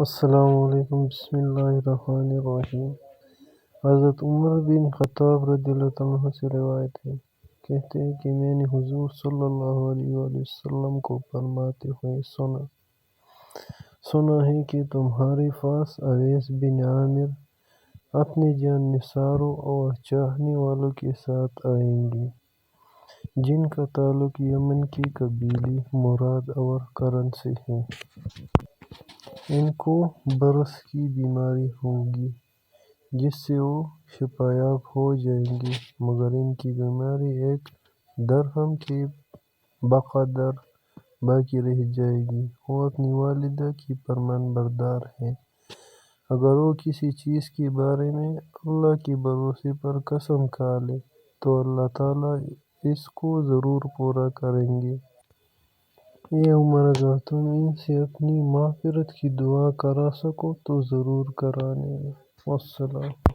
السلام علیکم، بسم اللہ الرحمن الرحیم۔ حضرت عمر بن خطاب رضی اللہ عنہ سے روایت ہے، کہتے ہیں کہ میں نے حضور صلی اللہ علیہ وآلہ وسلم کو فرماتے ہوئے سنا ہے کہ تمہارے پاس اویس بن عامر اپنے جان نثاروں اور چاہنے والوں کے ساتھ آئیں گے، جن کا تعلق یمن کے قبیلے مراد اور قرن سے ہے۔ ان کو برص کی بیماری ہوگی جس سے وہ شفایاب ہو جائیں گے، مگر ان کی بیماری ایک درہم کے بقدر باقی رہ جائے گی۔ وہ اپنی والدہ کی فرمان بردار ہیں۔ اگر وہ کسی چیز کے بارے میں اللہ کے بھروسے پر قسم کھا لے تو اللہ تعالیٰ اس کو ضرور پورا کریں گے۔ اے عمر، اگر تم ان سے اپنی مغفرت کی دعا کرا سکو تو ضرور کرانے۔ والسلام۔